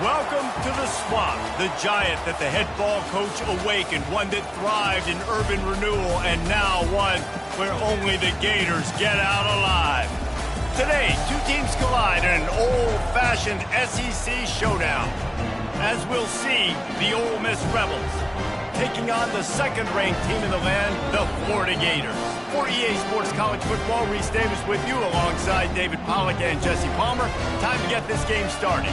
Welcome to the swamp, the giant that the head ball coach awakened, one that thrived in urban renewal, and now one where only the Gators get out alive. Today, two teams collide in an old-fashioned SEC showdown. As we'll see, the OleMiss Rebels taking on the second-ranked team in the land, the Florida Gators. For EA Sports College Football, Reese Davis with you alongside David Pollack and Jesse Palmer. Time to get this game started.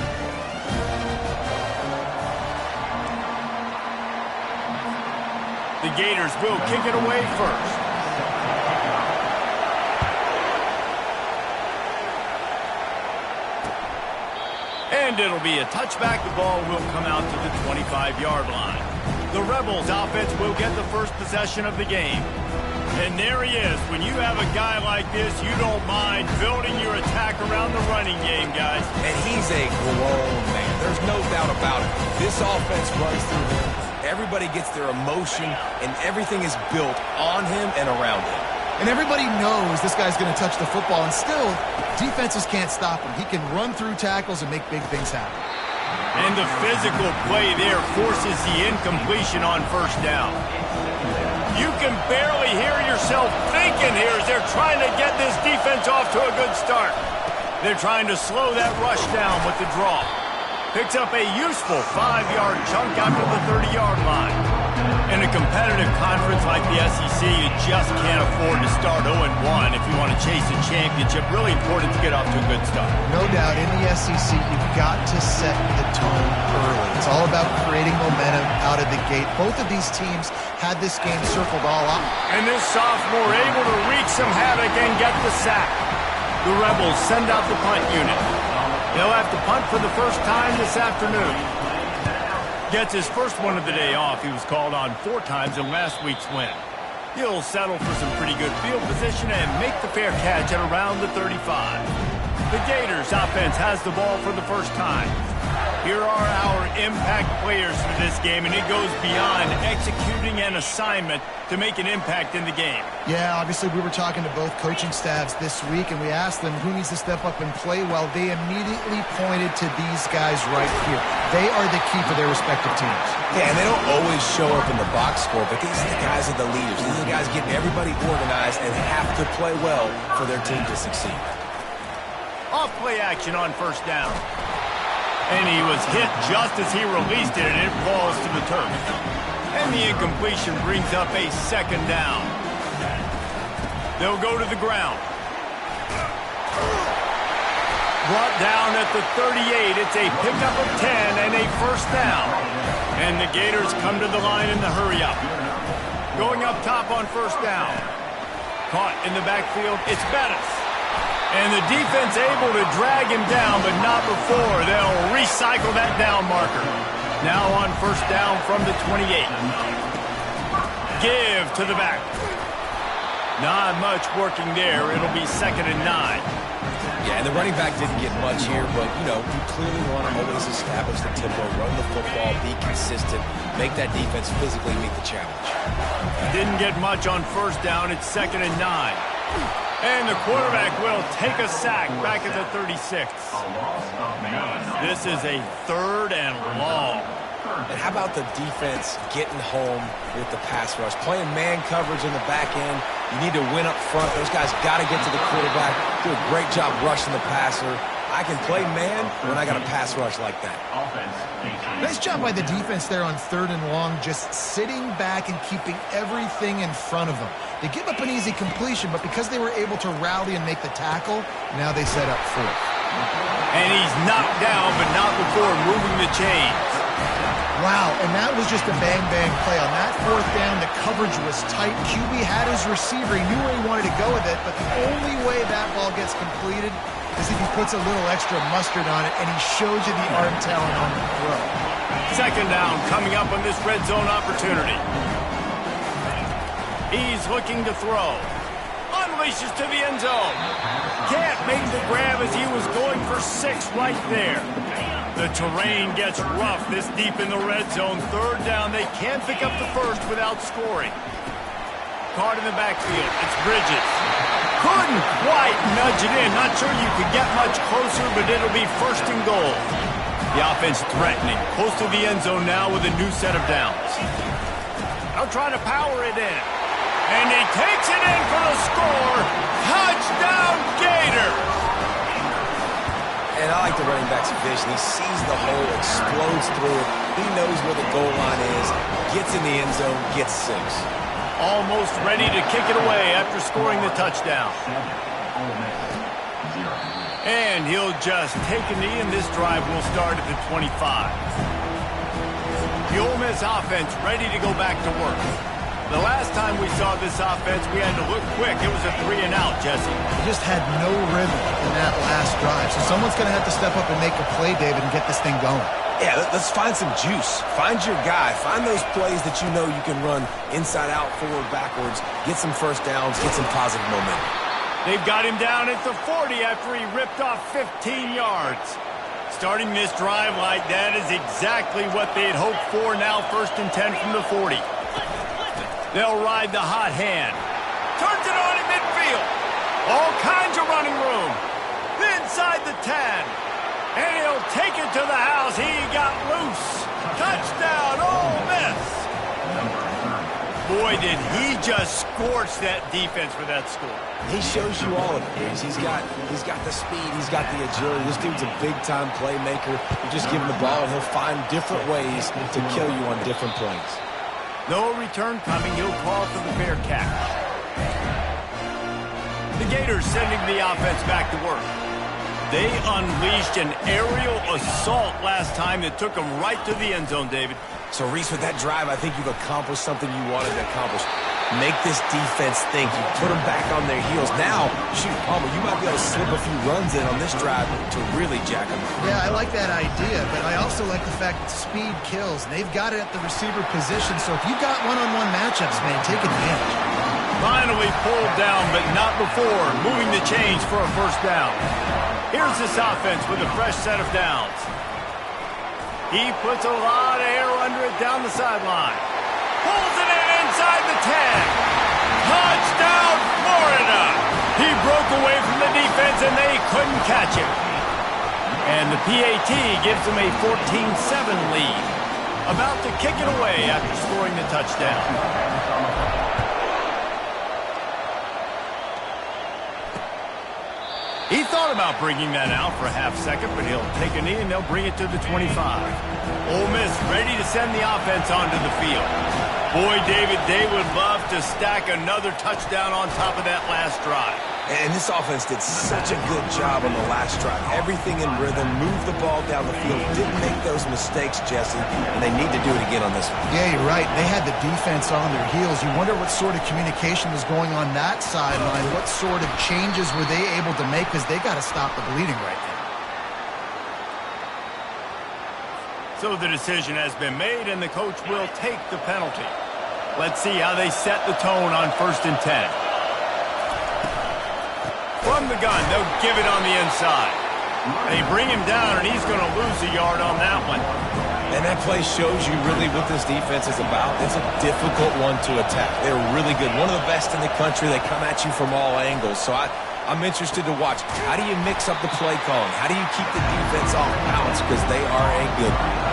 The Gators will kick it away first. And it'll be a touchback. The ball will come out to the 25-yard line. The Rebels offense will get the first possession of the game. And there he is. When you have a guy like this, you don't mind building your attack around the running game, guys. And he's a grown man. There's no doubt about it. This offense runs through him. Everybody gets their emotion, and everything is built on him and around him. And everybody knows this guy's going to touch the football, and still, defenses can't stop him. He can run through tackles and make big things happen. And the physical play there forces the incompletion on first down. You can barely hear yourself thinking here as they're trying to get this defense off to a good start. They're trying to slow that rush down with the draw. Picks up a useful 5-yard chunk after the 30-yard line. In a competitive conference like the SEC, you just can't afford to start 0-1 if you want to chase a championship. Really important to get off to a good start. No doubt, in the SEC, you've got to set the tone early. It's all about creating momentum out of the gate. Both of these teams had this game circled all up. And this sophomore able to wreak some havoc and get the sack. The Rebels send out the punt unit. He'll have to punt for the first time this afternoon. Gets his first one of the day off. He was called on 4 times in last week's win. He'll settle for some pretty good field position and make the fair catch at around the 35. The Gators offense has the ball for the first time. Here are our impact players for this game, and it goes beyond executing an assignment to make an impact in the game. Yeah, obviously we were talking to both coaching staffs this week, and we asked them who needs to step up and play well. They immediately pointed to these guys right here. They are the key for their respective teams. Yeah, and they don't always show up in the box score, but these are the guys that are the leaders. These are the guys getting everybody organized and have to play well for their team to succeed. Off play action on first down. And he was hit just as he released it, and it falls to the turf. And the incompletion brings up a second down. They'll go to the ground. Brought down at the 38. It's a pickup of 10 and a first down. And the Gators come to the line in the hurry-up. Going up top on first down. Caught in the backfield, it's Bettis. And the defense able to drag him down, but not before. They'll recycle that down marker. Now on first down from the 28. Give to the back. Not much working there. It'll be 2nd and 9. Yeah, and the running back didn't get much here, but, you know, you clearly want to always establish the tempo, run the football, be consistent, make that defense physically meet the challenge. Didn't get much on first down. It's 2nd and 9. And the quarterback will take a sack back at the 36. This is a 3rd and long. And how about the defense getting home with the pass rush? Playing man coverage in the back end. You need to win up front. Those guys got to get to the quarterback. Do a great job rushing the passer. I can play man when I got a pass rush like that. Nice job by the defense there on 3rd and long, just sitting back and keeping everything in front of them. They give up an easy completion, but because they were able to rally and make the tackle, now they set up 4th. And he's knocked down, but not before moving the chains. Wow, and that was just a bang-bang play. On that 4th down, the coverage was tight. QB had his receiver. He knew where he wanted to go with it, but the only way that ball gets completed is if he puts a little extra mustard on it, and he shows you the arm talent on the throw. 2nd down coming up on this red zone opportunity. He's looking to throw. Unleashes to the end zone. Can't make the grab as he was going for 6 right there. The terrain gets rough this deep in the red zone. 3rd down, they can't pick up the first without scoring. Caught in the backfield, it's Bridges. Couldn't quite nudge it in. Not sure you could get much closer, but it'll be 1st and goal. The offense threatening, close to the end zone now with a new set of downs. They'll try to power it in. And he takes it in for the score. Touchdown, Gators! And I like the running back's vision. He sees the hole, explodes through it. He knows where the goal line is, gets in the end zone, gets 6. Almost ready to kick it away after scoring the touchdown. And he'll just take a knee, and this drive will start at the 25. The Ole Miss offense ready to go back to work. The last time we saw this offense, we had to look quick. It was a 3-and-out, Jesse. They just had no rhythm in that last drive. So someone's going to have to step up and make a play, David, and get this thing going. Yeah, let's find some juice. Find your guy. Find those plays that you know you can run inside out, forward, backwards, get some first downs, get some positive momentum. They've got him down at the 40 after he ripped off 15 yards. Starting this drive like that is exactly what they had hoped for. Now 1st and 10 from the 40. They'll ride the hot hand. Turns it on in midfield. All kinds of running room. Inside the 10. And he'll take it to the house. He got loose. Touchdown, Ole Miss. Boy, did he just scorch that defense for that score. He shows you all of it. He's got the speed. He's got the agility. This dude's a big-time playmaker. You just give him the ball, and he'll find different ways to kill you on different plays. No return coming. He'll call for the fair catch. The Gators sending the offense back to work. They unleashed an aerial assault last time that took them right to the end zone, David. So, Reese, with that drive, I think you've accomplished something you wanted to accomplish. Make this defense think. You put them back on their heels. Now, shoot, Palmer, you might be able to slip a few runs in on this drive to really jack them. Yeah, I like that idea, but I also like the fact that speed kills. They've got it at the receiver position, so if you got one-on-one matchups, man, take advantage. Finally pulled down, but not before. Moving the chains for a first down. Here's this offense with a fresh set of downs. He puts a lot of air under it down the sideline. Pulls it in inside the 10. Touchdown, Florida! He broke away from the defense, and they couldn't catch him. And the PAT gives them a 14-7 lead. About to kick it away after scoring the touchdown. He thought about bringing that out for a half second, but he'll take a knee and they'll bring it to the 25. Ole Miss ready to send the offense onto the field. Boy, David, they would love to stack another touchdown on top of that last drive. And this offense did such a good job on the last drive. Everything in rhythm, moved the ball down the field, didn't make those mistakes, Jesse, and they need to do it again on this one. Yeah, you're right. They had the defense on their heels. You wonder what sort of communication was going on that sideline. What sort of changes were they able to make, because they got to stop the bleeding right now. So the decision has been made, and the coach will take the penalty. Let's see how they set the tone on 1st and 10. From the gun, they'll give it on the inside. They bring him down, and he's going to lose a yard on that one. And that play shows you really what this defense is about. It's a difficult one to attack. They're really good. One of the best in the country. They come at you from all angles. So I'm interested to watch. How do you mix up the play calling? How do you keep the defense off balance? Because they are a good one.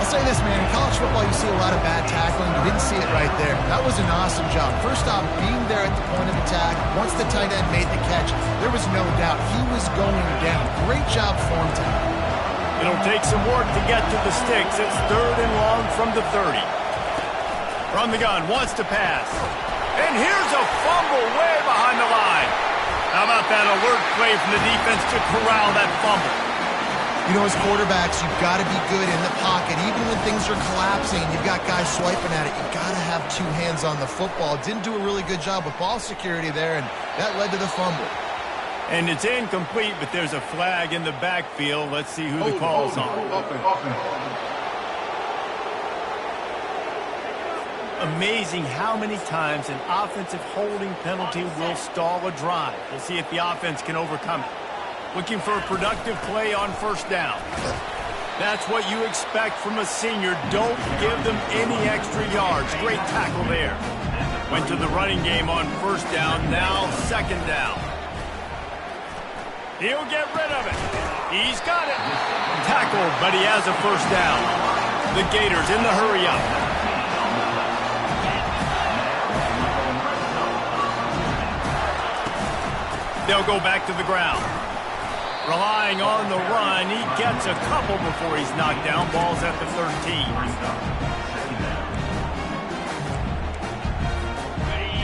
I'll say this, man. In college football, you see a lot of bad tackling. You didn't see it right there. That was an awesome job. First off, being there at the point of attack. Once the tight end made the catch, there was no doubt he was going down. Great job for him tonight. It'll take some work to get to the sticks. It's 3rd and long from the 30. From the gun, wants to pass. And here's a fumble way behind the line. How about that alert play from the defense to corral that fumble? You know, as quarterbacks, you've got to be good in the pocket. Even when things are collapsing, you've got guys swiping at it. You've got to have 2 hands on the football. Didn't do a really good job with ball security there, and that led to the fumble. And it's incomplete, but there's a flag in the backfield. Let's see who the call's on. Amazing how many times an offensive holding penalty will stall a drive. We'll see if the offense can overcome it. Looking for a productive play on 1st down. That's what you expect from a senior. Don't give them any extra yards. Great tackle there. Went to the running game on 1st down, now 2nd down. He'll get rid of it. He's got it. Tackled, but he has a first down. The Gators in the hurry up. They'll go back to the ground. Relying on the run, he gets a couple before he's knocked down. Ball's at the 13.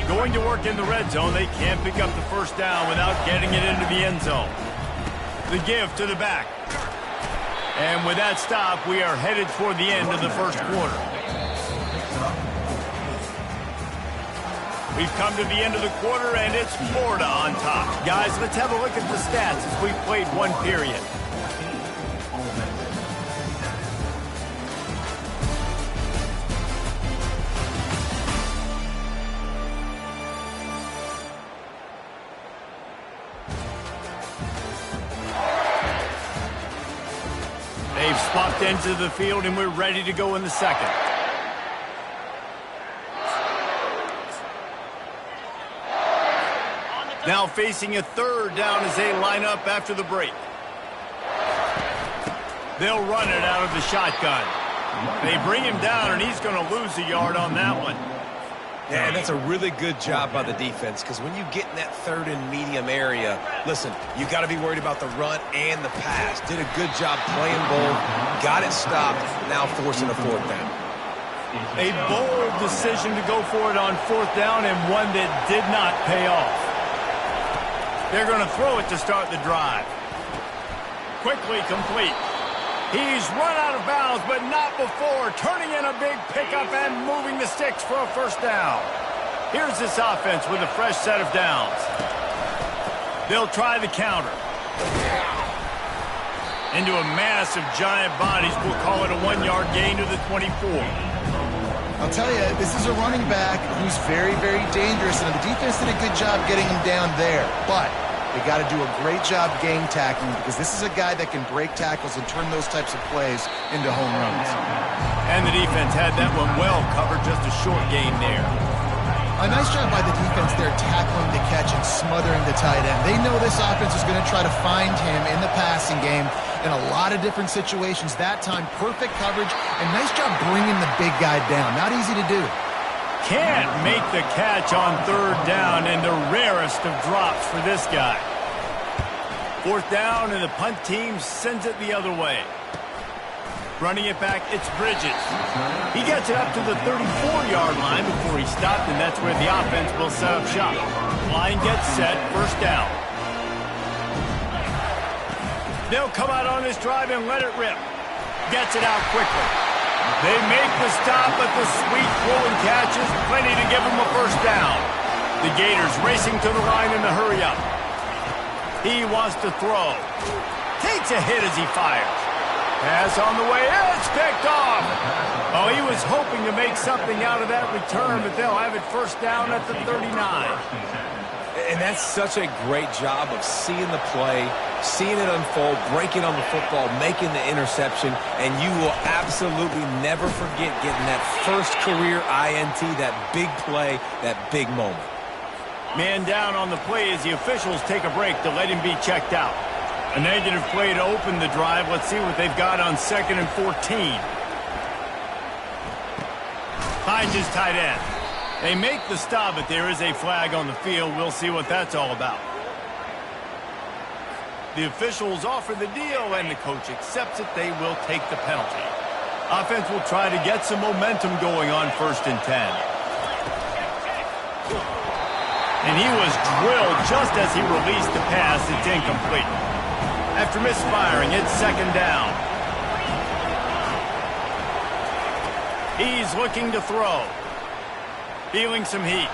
Going to work in the red zone. They can't pick up the first down without getting it into the end zone. The give to the back. And with that stop, we are headed toward the end of the first quarter. We've come to the end of the quarter, and it's Florida on top. Guys, let's have a look at the stats as we've played one period. They've swapped into the field, and we're ready to go in the second. Now facing a third down as they line up after the break. They'll run it out of the shotgun. They bring him down, and he's going to lose a yard on that one. Yeah, and that's a really good job by the defense, because when you get in that third and medium area, listen, you got to be worried about the run and the pass. Did a good job playing both, got it stopped, now forcing a fourth down. A bold decision to go for it on fourth down, and one that did not pay off. They're going to throw it to start the drive. Quickly complete. He's run out of bounds, but not before. Turning in a big pickup and moving the sticks for a first down. Here's this offense with a fresh set of downs. They'll try the counter. Into a mass of giant bodies. We'll call it a 1-yard gain to the 24. I'll tell you, this is a running back who's very, very dangerous, and the defense did a good job getting him down there. But they got to do a great job game tackling, because this is a guy that can break tackles and turn those types of plays into home runs. And the defense had that one well covered, just a short gain there. A nice job by the defense there tackling the catch and smothering the tight end. They know this offense is going to try to find him in the passing game in a lot of different situations. That time, perfect coverage, and nice job bringing the big guy down. Not easy to do. Can't make the catch on third down, and the rarest of drops for this guy. Fourth down, and the punt team sends it the other way. Running it back, it's Bridges. He gets it up to the 34-yard line before he stopped, and that's where the offense will set up shop. Line gets set, first down. They'll come out on this drive and let it rip. Gets it out quickly. They make the stop, but the sweet throw and catch is plenty to give them a first down. The Gators racing to the line in the hurry up. He wants to throw. Takes a hit as he fires. Pass on the way. It's picked off. Oh, he was hoping to make something out of that return, but they'll have it first down at the 39. And that's such a great job of seeing the play, seeing it unfold, breaking on the football, making the interception, and you will absolutely never forget getting that first career INT, that big play, that big moment. Man down on the play as the officials take a break to let him be checked out. A negative play to open the drive. Let's see what they've got on 2nd and 14. Finds his tight end. They make the stop, but there is a flag on the field. We'll see what that's all about. The officials offer the deal, and the coach accepts it. They will take the penalty. Offense will try to get some momentum going on 1st and 10. And he was drilled just as he released the pass. It's incomplete. After misfiring, it's 2nd down. He's looking to throw. Feeling some heat.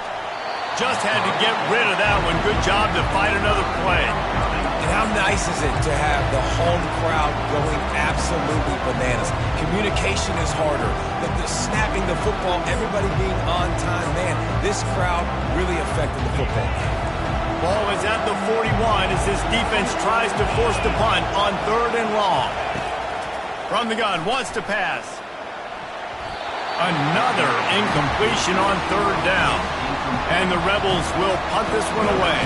Just had to get rid of that one. Good job to fight another play. And how nice is it to have the home crowd going absolutely bananas? Communication is harder. The snapping the football, everybody being on time. Man, this crowd really affected the football game. Ball is at the 41 as this defense tries to force the punt on 3rd and long. From the gun, wants to pass. Another incompletion on 3rd down. And the Rebels will punt this one away.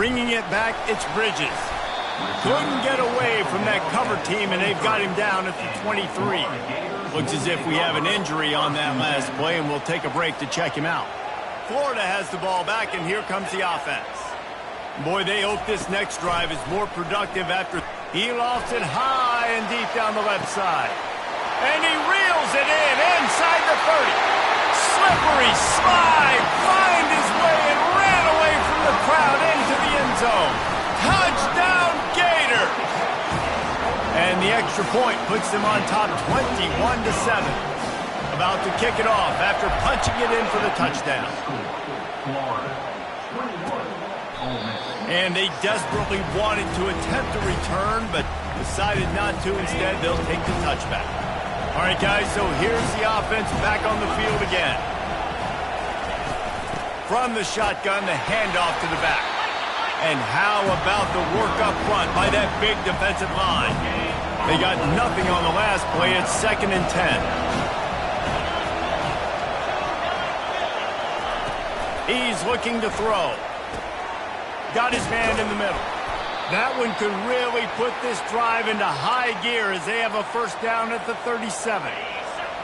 Bringing it back, it's Bridges. Couldn't get away from that cover team, and they've got him down at the 23. Looks as if we have an injury on that last play, and we'll take a break to check him out. Florida has the ball back, and here comes the offense. Boy, they hope this next drive is more productive after he lofts it high and deep down the left side. And he reels it in inside the 30. Slippery slide, find his way and ran away from the crowd into the end zone. Touchdown, Gator! And the extra point puts them on top 21-7. About to kick it off after punching it in for the touchdown. And they desperately wanted to attempt a return, but decided not to. Instead, they'll take the touchback. All right, guys, so here's the offense back on the field again. From the shotgun, the handoff to the back. And how about the work up front by that big defensive line? They got nothing on the last play. It's 2nd and 10. He's looking to throw. Got his man in the middle. That one could really put this drive into high gear as they have a first down at the 37.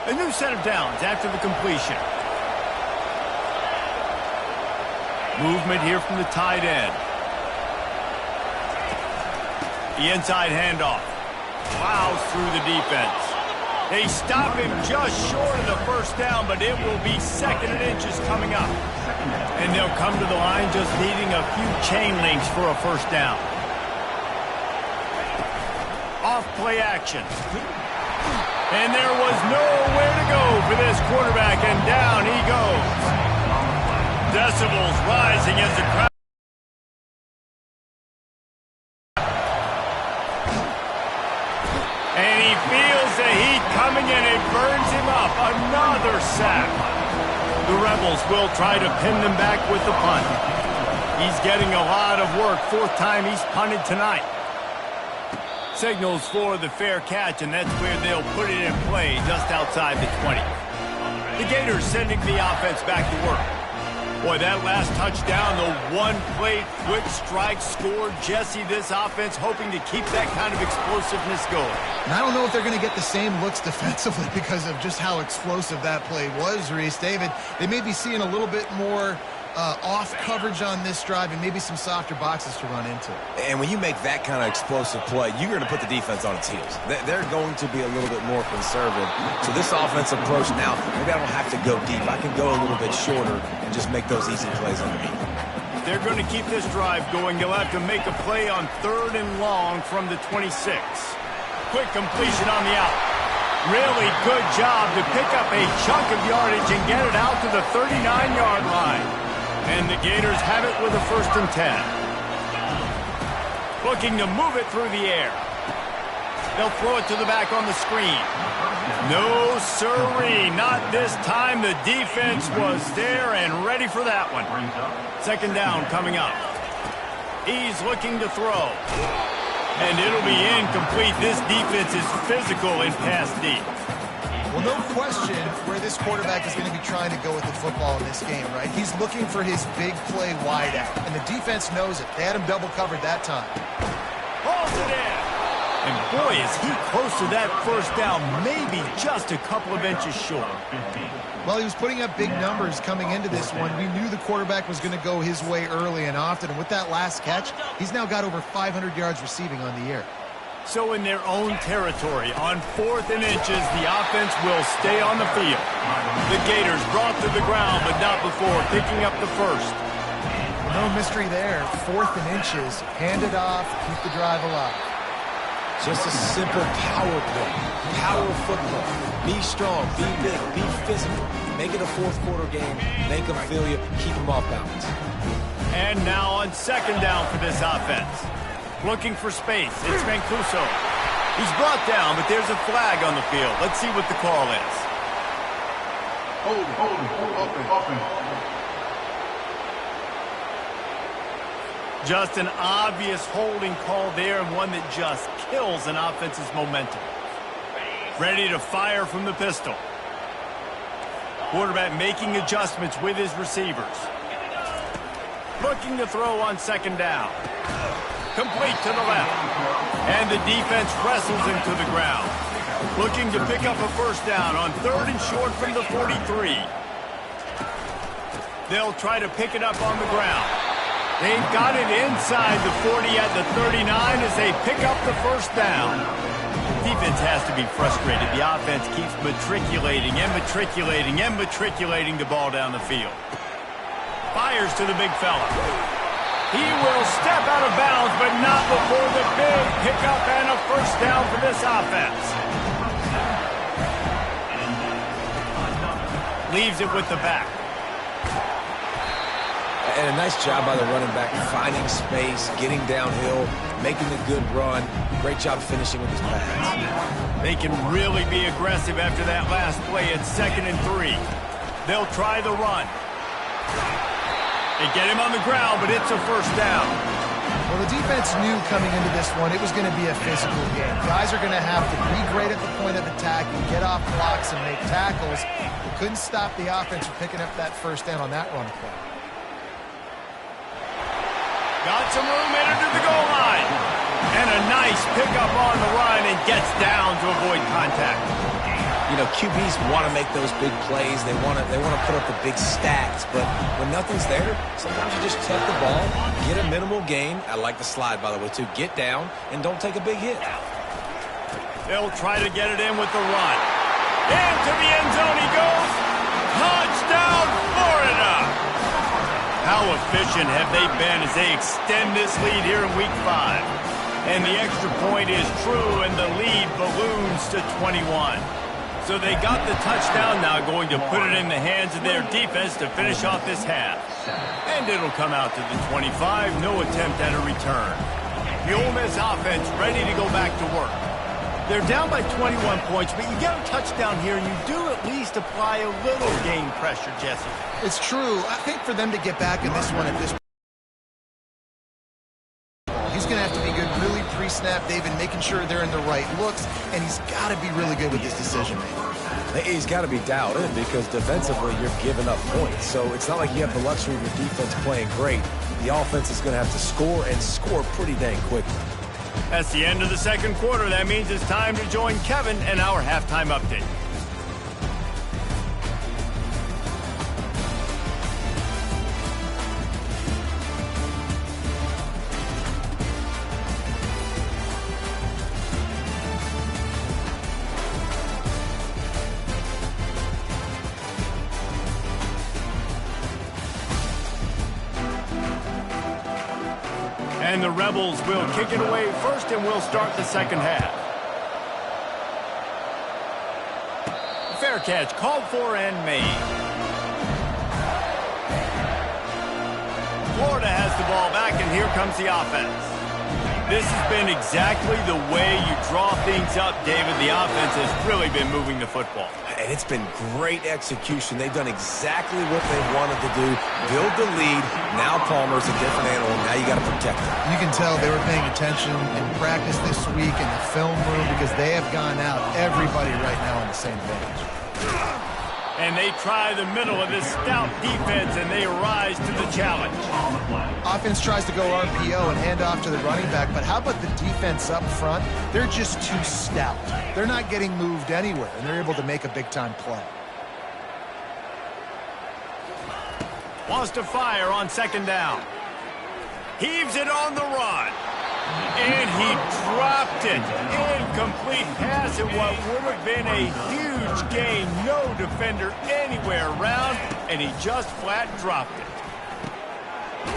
A new set of downs after the completion. Movement here from the tight end. The inside handoff. Plows through the defense. They stop him just short of the first down, but it will be 2nd and inches coming up. And they'll come to the line just needing a few chain links for a first down. Off play action. And there was nowhere to go for this quarterback, and down he goes. Decibels rising as the crowd. And he feels the heat coming in. It burns him up. Another sack. The Rebels will try to pin them back with the punt. He's getting a lot of work. 4th time he's punted tonight. Signals for the fair catch, and that's where they'll put it in play just outside the 20. The Gators sending the offense back to work. Boy, that last touchdown, the one-play quick strike score. Jesse, this offense hoping to keep that kind of explosiveness going. And I don't know if they're going to get the same looks defensively because of just how explosive that play was, Reese. David, they may be seeing a little bit more off coverage on this drive and maybe some softer boxes to run into. And when you make that kind of explosive play, you're going to put the defense on its heels. They're going to be a little bit more conservative. So this offensive approach now, maybe I don't have to go deep. I can go a little bit shorter and just make those easy plays underneath. They're going to keep this drive going. They'll have to make a play on 3rd and long from the 26. Quick completion on the out. Really good job to pick up a chunk of yardage and get it out to the 39-yard line. And the Gators have it with a 1st and 10. Looking to move it through the air. They'll throw it to the back on the screen. No sirree, not this time. The defense was there and ready for that one. 2nd down coming up. He's looking to throw. And it'll be incomplete. This defense is physical in pass deep. Well, no question where this quarterback is going to be trying to go with the football in this game, right? He's looking for his big play wide out, and the defense knows it. They had him double covered that time. Hauls it in. And boy, is he close to that first down, maybe just a couple of inches short. Well, he was putting up big numbers coming into this one. We knew the quarterback was going to go his way early and often, and with that last catch, he's now got over 500 yards receiving on the year. So in their own territory, on 4th and inches, the offense will stay on the field. The Gators brought to the ground, but not before picking up the first. No mystery there. 4th and inches. Hand it off. Keep the drive alive. Just a simple power play. Power football. Be strong. Be big. Be physical. Make it a 4th quarter game. Make them feel you. Keep them off balance. And now on 2nd down for this offense. Looking for space. It's Mancuso. He's brought down, but there's a flag on the field. Let's see what the call is. Open. Just an obvious holding call there, and one that just kills an offense's momentum. Ready to fire from the pistol. Quarterback making adjustments with his receivers. Looking to throw on second down. Complete to the left. And the defense wrestles him to the ground. Looking to pick up a first down on 3rd and short from the 43. They'll try to pick it up on the ground. They've got it inside the 40 at the 39 as they pick up the first down. Defense has to be frustrated. The offense keeps matriculating and matriculating and matriculating the ball down the field. Fires to the big fella. He will step out of bounds, but not before the big pickup and a first down for this offense. Leaves it with the back. And a nice job by the running back, finding space, getting downhill, making a good run. Great job finishing with his pass. They can really be aggressive after that last play at 2nd and 3. They'll try the run. They get him on the ground, but it's a first down. Well, the defense knew coming into this one it was going to be a physical game. Guys are going to have to be great at the point of attack and get off blocks and make tackles. They couldn't stop the offense from picking up that first down on that run play. Got some room into the goal line. And a nice pickup on the run and gets down to avoid contact. You know, QBs want to make those big plays. They want to put up the big stats. But when nothing's there, sometimes you just tuck the ball, get a minimal gain. I like the slide, by the way, too. Get down and don't take a big hit. They'll try to get it in with the run. Into the end zone he goes. Touchdown, Florida! How efficient have they been as they extend this lead here in Week 5? And the extra point is true, and the lead balloons to 21. So they got the touchdown now, going to put it in the hands of their defense to finish off this half. And it'll come out to the 25, no attempt at a return. The Ole Miss offense ready to go back to work. They're down by 21 points, but you get a touchdown here, and you do at least apply a little game pressure, Jesse. It's true. I think for them to get back in this one at this point, he's going to have to be good really pre-snap, David, making sure they're in the right looks, and he's got to be really good with his decision-making. He's got to be dialed in because defensively you're giving up points. So it's not like you have the luxury of your defense playing great. The offense is going to have to score and score pretty dang quickly. That's the end of the second quarter. That means it's time to join Kevin and our halftime update. And the Rebels will kick it away first, and we'll start the second half. Fair catch, called for and made. Florida has the ball back, and here comes the offense. This has been exactly the way you draw things up, David. The offense has really been moving the football. And it's been great execution. They've done exactly what they wanted to do. Build the lead. Now Palmer's a different animal. Now you got to protect him. You can tell they were paying attention in practice this week in the film room because they have gone out, everybody right now on the same page. And they try the middle of this stout defense, and they rise to the challenge. Offense tries to go RPO and hand off to the running back, but how about the defense up front? They're just too stout. They're not getting moved anywhere, and they're able to make a big-time play. Wants to fire on second down. Heaves it on the run. And he dropped it. Incomplete pass in what would have been a huge gain. No defender anywhere around, and he just flat dropped it.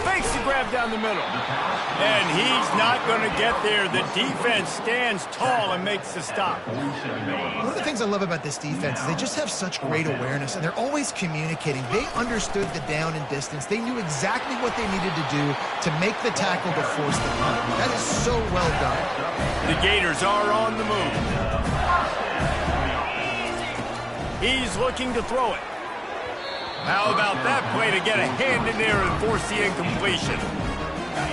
Fakes the grab down the middle. And he's not going to get there. The defense stands tall and makes the stop. One of the things I love about this defense is they just have such great awareness, and they're always communicating. They understood the down and distance. They knew exactly what they needed to do to make the tackle to force the punt. That is so well done. The Gators are on the move. He's looking to throw it. How about that play to get a hand in there and force the incompletion?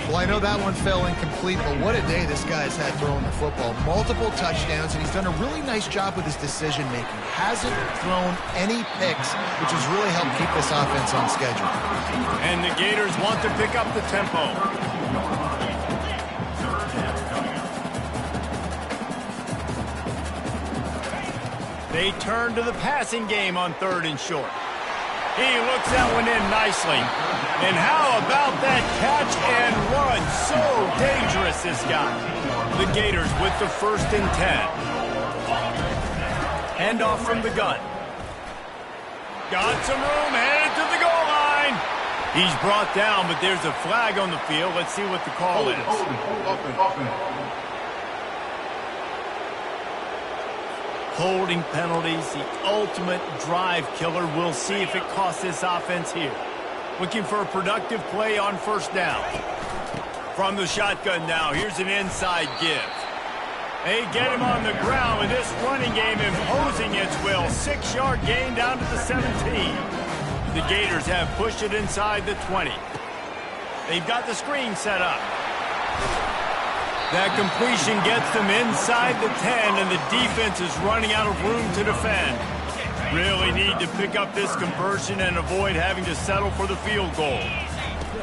Well, I know that one fell incomplete, but what a day this guy's had throwing the football. Multiple touchdowns, and he's done a really nice job with his decision-making. Hasn't thrown any picks, which has really helped keep this offense on schedule. And the Gators want to pick up the tempo. They turn to the passing game on 3rd and short. He looks that one in nicely. And how about that catch and run? So dangerous, this guy. The Gators with the 1st and 10. Handoff from the gun. Got some room, headed to the goal line. He's brought down, but there's a flag on the field. Let's see what the call is. Holding penalties, the ultimate drive killer. We'll see if it costs this offense here. Looking for a productive play on 1st down. From the shotgun now, here's an inside give. They get him on the ground with this running game imposing its will. 6-yard gain down to the 17. The Gators have pushed it inside the 20. They've got the screen set up. That completion gets them inside the 10, and the defense is running out of room to defend. Really need to pick up this conversion and avoid having to settle for the field goal.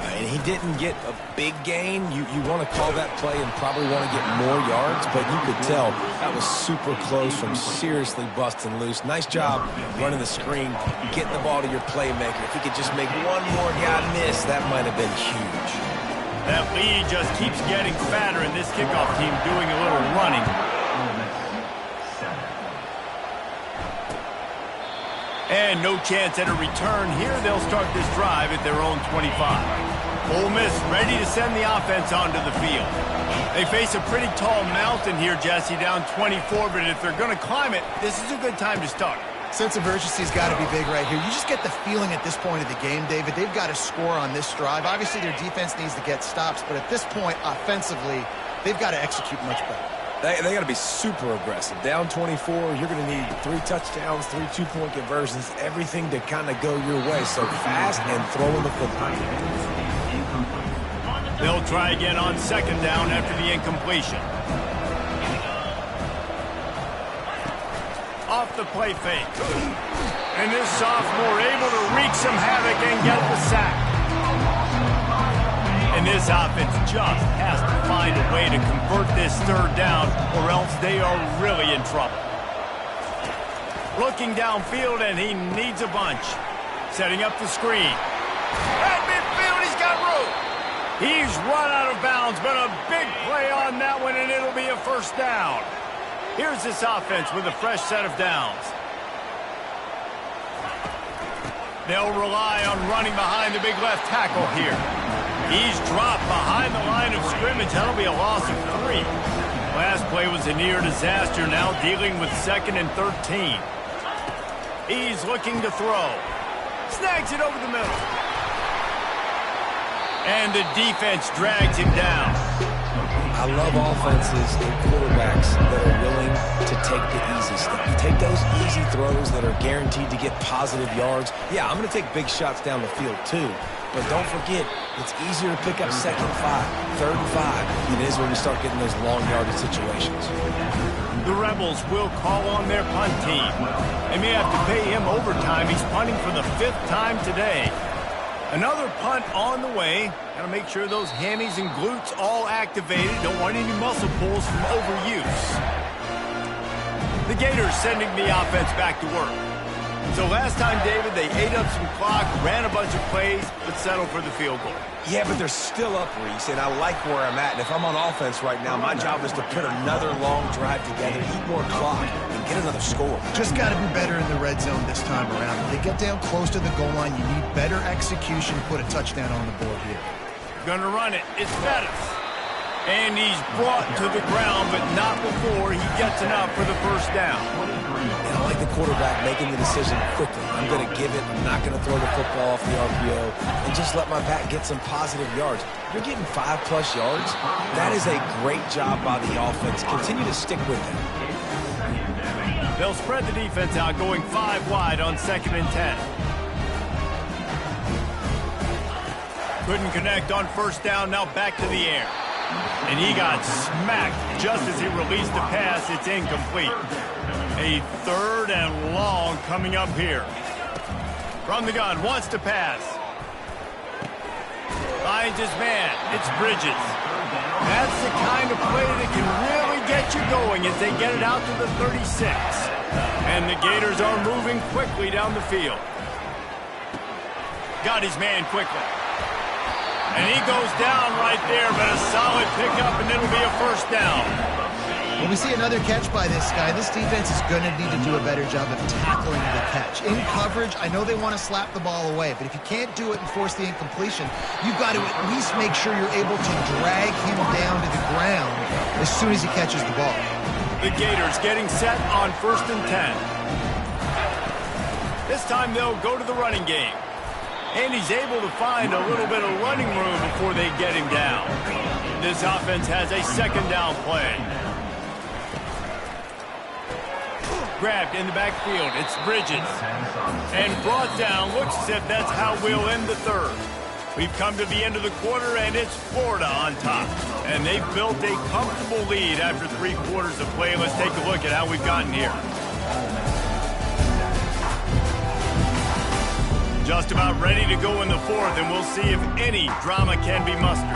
And he didn't get a big gain. You want to call that play and probably want to get more yards, but you could tell that was super close from seriously busting loose. Nice job running the screen, getting the ball to your playmaker. If he could just make one more guy miss, that might have been huge. That lead just keeps getting fatter, and this kickoff team doing a little running. And no chance at a return here. They'll start this drive at their own 25. Ole Miss ready to send the offense onto the field. They face a pretty tall mountain here, Jesse, down 24, but if they're going to climb it, this is a good time to start. Sense of urgency's got to be big right here. You just get the feeling at this point of the game, David, they've got to score on this drive. Obviously, their defense needs to get stops, but at this point, offensively, they've got to execute much better. They got to be super aggressive. Down 24, you're going to need 3 touchdowns, 3 two-point conversions, everything to kind of go your way. So fast and throwing the football. They'll try again on 2nd down after the incompletion. Off the play fake. And this sophomore able to wreak some havoc and get the sack. And this offense just has to find a way to convert this 3rd down, or else they are really in trouble. Looking downfield, and he needs a bunch. Setting up the screen. At midfield, he's got room. He's run out of bounds, but a big play on that one, and it'll be a 1st down. Here's this offense with a fresh set of downs. They'll rely on running behind the big left tackle here. He's dropped behind the line of scrimmage. That'll be a loss of 3. Last play was a near disaster, now dealing with 2nd and 13. He's looking to throw. Snags it over the middle. And the defense drags him down. I love offenses and quarterbacks that are willing to take the easy stuff. Take those easy throws that are guaranteed to get positive yards. Yeah, I'm going to take big shots down the field too. But don't forget, it's easier to pick up 2nd and 5, 3rd and 5 than it is when you start getting those long yardage situations. The Rebels will call on their punt team. They may have to pay him overtime. He's punting for the 5th time today. Another punt on the way. Got to make sure those hammies and glutes all activated. Don't want any muscle pulls from overuse. The Gators sending the offense back to work. So last time, David, they ate up some clock, ran a bunch of plays, but settled for the field goal. Yeah, but they're still up, Reese, and I like where I'm at. And if I'm on offense right now, my job is to put another long drive together, eat more clock, and get another score. Just got to be better in the red zone this time around. If they get down close to the goal line, you need better execution to put a touchdown on the board here. Gonna run it. It's Bettis. And he's brought to the ground, but not before he gets enough for the 1st down. And I like the quarterback making the decision quickly. I'm going to give it. I'm not going to throw the football off the RPO and just let my back get some positive yards. You're getting 5+ yards. That is a great job by the offense. Continue to stick with it. They'll spread the defense out, going 5 wide on 2nd and 10. Couldn't connect on first down, now back to the air. And he got smacked just as he released the pass. It's incomplete. A 3rd and long coming up here. From the gun, wants to pass. Finds his man. It's Bridges. That's the kind of play that can really get you going as they get it out to the 36. And the Gators are moving quickly down the field. Got his man quickly. And he goes down right there, but a solid pickup, and it'll be a first down. When we see another catch by this guy, this defense is going to need to do a better job of tackling the catch. In coverage, I know they want to slap the ball away, but if you can't do it and force the incompletion, you've got to at least make sure you're able to drag him down to the ground as soon as he catches the ball. The Gators getting set on 1st and 10. This time they'll go to the running game. And he's able to find a little bit of running room before they get him down. This offense has a 2nd down play. Grabbed in the backfield. It's Bridges. And brought down. Looks as if that's how we'll end the 3rd. We've come to the end of the quarter, and it's Florida on top. And they've built a comfortable lead after 3 quarters of play. Let's take a look at how we've gotten here. Just about ready to go in the 4th, and we'll see if any drama can be mustered.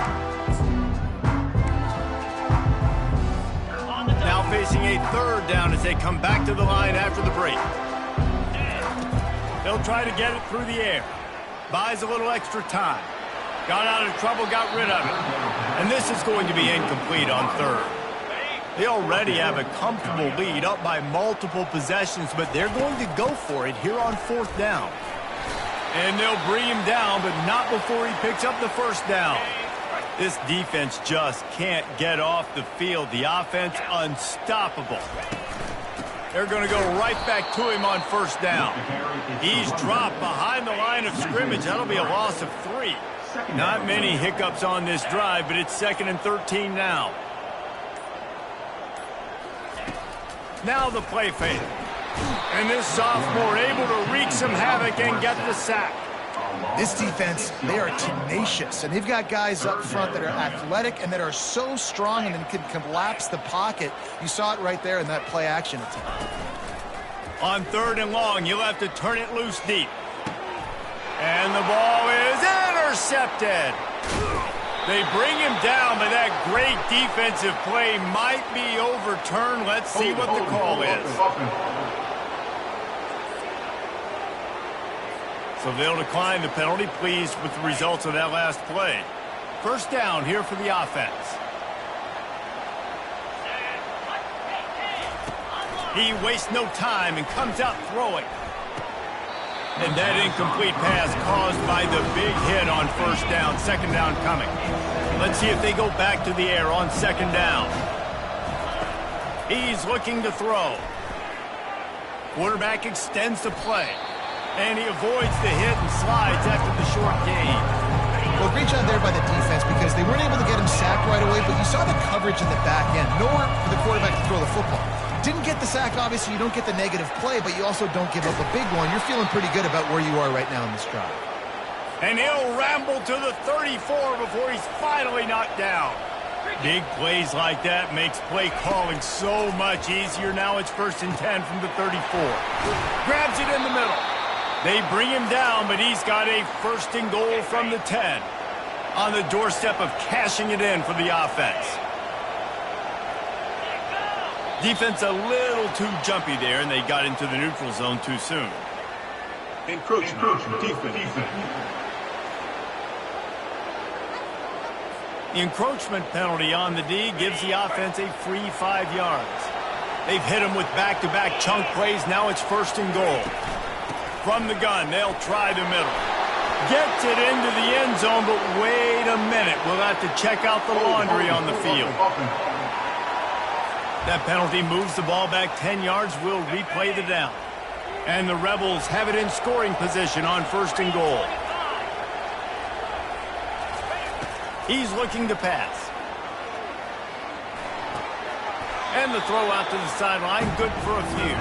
Now facing a 3rd down as they come back to the line after the break. They'll try to get it through the air. Buys a little extra time. Got out of trouble, got rid of it. And this is going to be incomplete on 3rd. They already have a comfortable lead, up by multiple possessions, but they're going to go for it here on 4th down. And they'll bring him down, but not before he picks up the first down. This defense just can't get off the field. The offense unstoppable. They're going to go right back to him on first down. He's dropped behind the line of scrimmage. That'll be a loss of 3. Not many hiccups on this drive, but it's 2nd and 13 now. Now the play fake. And this sophomore able to wreak some havoc and get the sack. This defense, they are tenacious, and they've got guys up front that are athletic and that are so strong and then can collapse the pocket. You saw it right there in that play action attempt. On 3rd and long, you'll have to turn it loose deep. And the ball is intercepted. They bring him down, but that great defensive play might be overturned. Let's see what the call is. So they'll decline the penalty, pleased with the results of that last play. First down here for the offense. He wastes no time and comes out throwing. And that incomplete pass caused by the big hit on first down. 2nd down coming. Let's see if they go back to the air on 2nd down. He's looking to throw. Quarterback extends the play. And he avoids the hit and slides after the short gain. Well, great job there by the defense because they weren't able to get him sacked right away, but you saw the coverage in the back end. Nowhere for the quarterback to throw the football. Didn't get the sack, obviously. You don't get the negative play, but you also don't give up a big one. You're feeling pretty good about where you are right now in this drive. And he'll ramble to the 34 before he's finally knocked down. Big plays like that makes play calling so much easier. Now it's 1st and 10 from the 34. Grabs it in the middle. They bring him down, but he's got a 1st and goal from the 10. On the doorstep of cashing it in for the offense. Defense a little too jumpy there, and they got into the neutral zone too soon. Encroachment defense. The encroachment penalty on the D gives the offense a free 5 yards. They've hit him with back-to-back chunk plays. Now it's 1st and goal. From the gun, they'll try the middle. Gets it into the end zone, but wait a minute. We'll have to check out the laundry on the field. That penalty moves the ball back 10 yards. We'll replay the down. And the Rebels have it in scoring position on 1st and goal. He's looking to pass. And the throw out to the sideline, good for a few.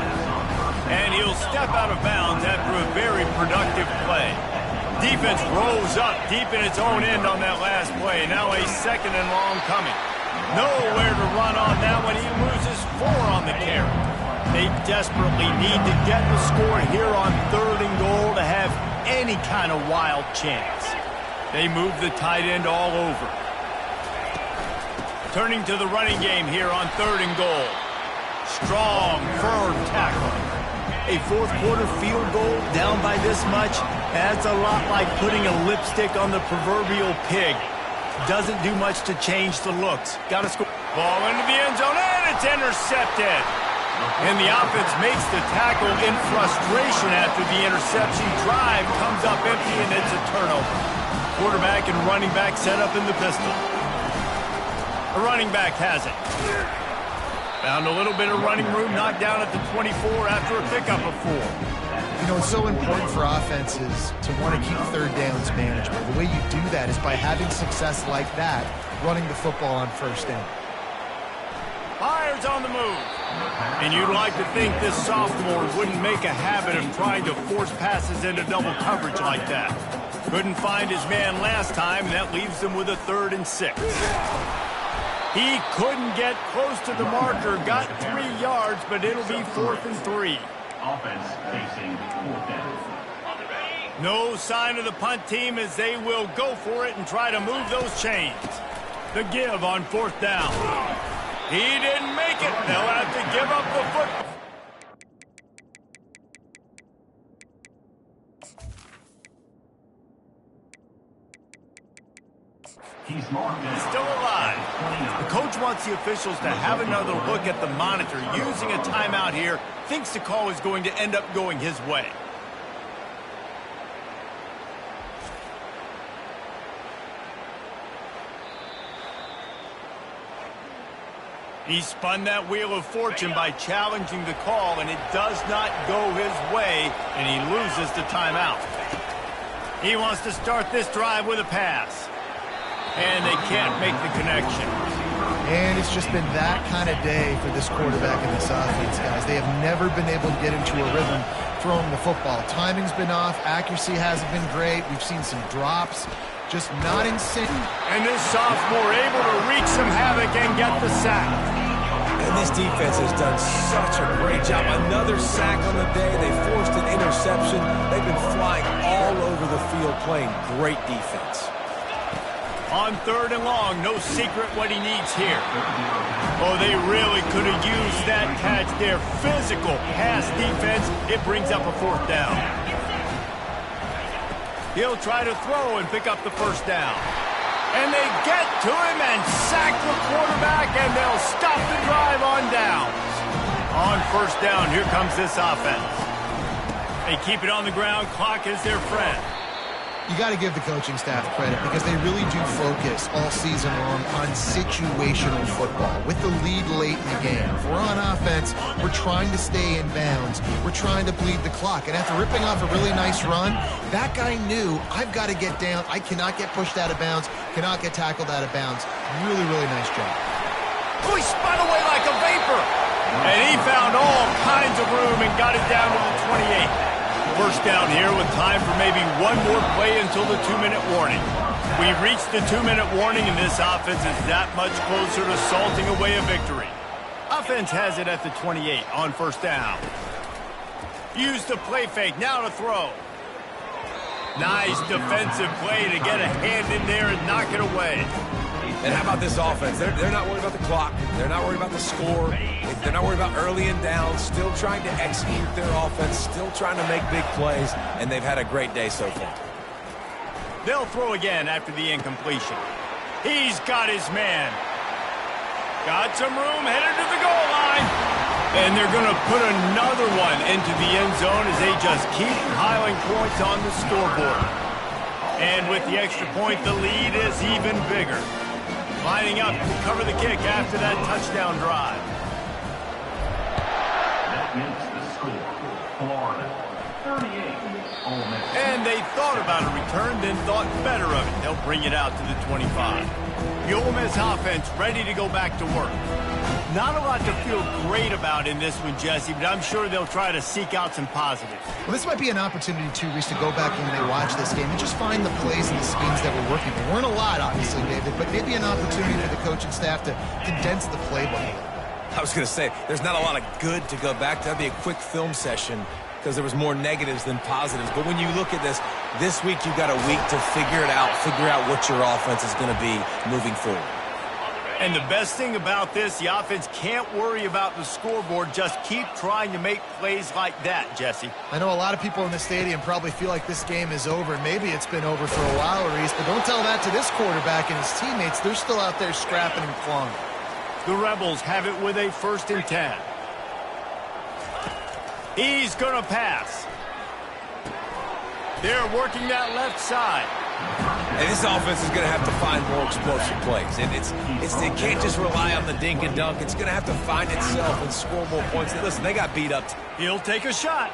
And he'll step out of bounds after a very productive play. Defense rolls up deep in its own end on that last play. Now a second and long coming. Nowhere to run on that one. He loses 4 on the carry. They desperately need to get the score here on 3rd and goal to have any kind of wild chance. They move the tight end all over. Turning to the running game here on 3rd and goal. Strong, firm tackle. A fourth-quarter field goal down by this much, that's a lot like putting a lipstick on the proverbial pig. Doesn't do much to change the looks. Got to score. Ball into the end zone, and it's intercepted. And the offense makes the tackle in frustration after the interception. Drive comes up empty, and it's a turnover. Quarterback and running back set up in the pistol. The running back has it. Found a little bit of running room, knocked down at the 24 after a pickup of 4. You know, it's so important for offenses to want to keep 3rd downs manageable. The way you do that is by having success like that, running the football on 1st down. Fires on the move. And you'd like to think this sophomore wouldn't make a habit of trying to force passes into double coverage like that. Couldn't find his man last time, and that leaves him with a 3rd and 6. He couldn't get close to the marker, got 3 yards, but it'll be 4th and 3. Offense facing 4th down. No sign of the punt team as they will go for it and try to move those chains. The give on 4th down. He didn't make it. They'll have to give up the football. He's still alive. The coach wants the officials to have another look at the monitor. Using a timeout here, thinks the call is going to end up going his way. He spun that wheel of fortune by challenging the call, and it does not go his way, and he loses the timeout. He wants to start this drive with a pass. And they can't make the connection. And it's just been that kind of day for this quarterback and this offense, guys. They have never been able to get into a rhythm throwing the football. Timing's been off. Accuracy hasn't been great. We've seen some drops. Just not in sync. And this sophomore able to wreak some havoc and get the sack. And this defense has done such a great job. Another sack on the day. They forced an interception. They've been flying all over the field playing great defense. On 3rd and long, no secret what he needs here. Oh, they really could have used that catch there. Physical pass defense. It brings up a 4th down. He'll try to throw and pick up the 1st down. And they get to him and sack the quarterback, and they'll stop the drive on downs. On 1st down, here comes this offense. They keep it on the ground. Clock is their friend. You got to give the coaching staff credit because they really do focus all season long on situational football with the lead late in the game. If we're on offense, we're trying to stay in bounds. We're trying to bleed the clock. And after ripping off a really nice run, that guy knew, I've got to get down. I cannot get pushed out of bounds, cannot get tackled out of bounds. Really, really nice job. Oh, he spun away like a vapor. And he found all kinds of room and got it down to the 28. 1st down here with time for maybe one more play until the 2-minute warning. We've reached the 2-minute warning, and this offense is that much closer to salting away a victory. Offense has it at the 28 on 1st down. Use the play fake, now to throw. Nice defensive play to get a hand in there and knock it away. And how about this offense? They're not worried about the clock. They're not worried about the score. They're not worried about early and down. Still trying to execute their offense. Still trying to make big plays. And they've had a great day so far. They'll throw again after the incompletion. He's got his man. Got some room, headed to the goal line. And they're going to put another one into the end zone as they just keep piling points on the scoreboard. And with the extra point, the lead is even bigger. Lining up to cover the kick after that touchdown drive. That makes the score, Florida. OleMiss. And they thought about a return, then thought better of it. They'll bring it out to the 25. The Ole Miss offense ready to go back to work. Not a lot to feel great about in this one, Jesse, but I'm sure they'll try to seek out some positives. Well, this might be an opportunity, too, Reese, to go back when they watch this game and just find the plays and the schemes that were working. There weren't a lot, obviously, David, but maybe an opportunity for the coaching staff to condense the playbook a little bit. I was going to say, there's not a lot of good to go back to. That'd be a quick film session because there was more negatives than positives. But when you look at this week you've got a week to figure it out, figure out what your offense is going to be moving forward. And the best thing about this, the offense can't worry about the scoreboard. Just keep trying to make plays like that, Jesse. I know a lot of people in the stadium probably feel like this game is over. Maybe it's been over for a while, Reese, but don't tell that to this quarterback and his teammates. They're still out there scrapping and clawing. The Rebels have it with a 1st and 10. He's going to pass. They're working that left side. And this offense is going to have to find more explosive plays. And it can't just rely on the dink and dunk. It's going to have to find itself and score more points. Listen, they got beat up. He'll take a shot.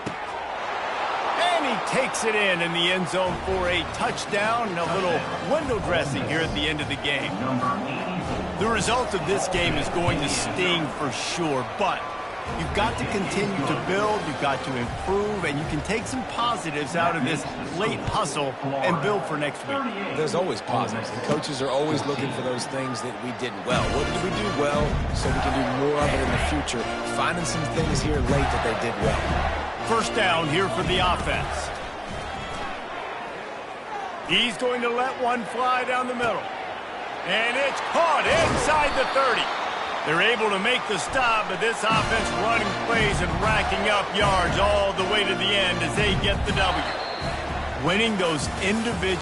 And he takes it in the end zone for a touchdown and a little window dressing here at the end of the game. The result of this game is going to sting for sure, but you've got to continue to build, you've got to improve, and you can take some positives out of this late hustle and build for next week. There's always positives, and coaches are always looking for those things that we did well. What did we do well so we can do more of it in the future? Finding some things here late that they did well. 1st down here for the offense. He's going to let one fly down the middle. And it's caught inside the 30. They're able to make the stop, but this offense running plays and racking up yards all the way to the end as they get the W. Winning those individual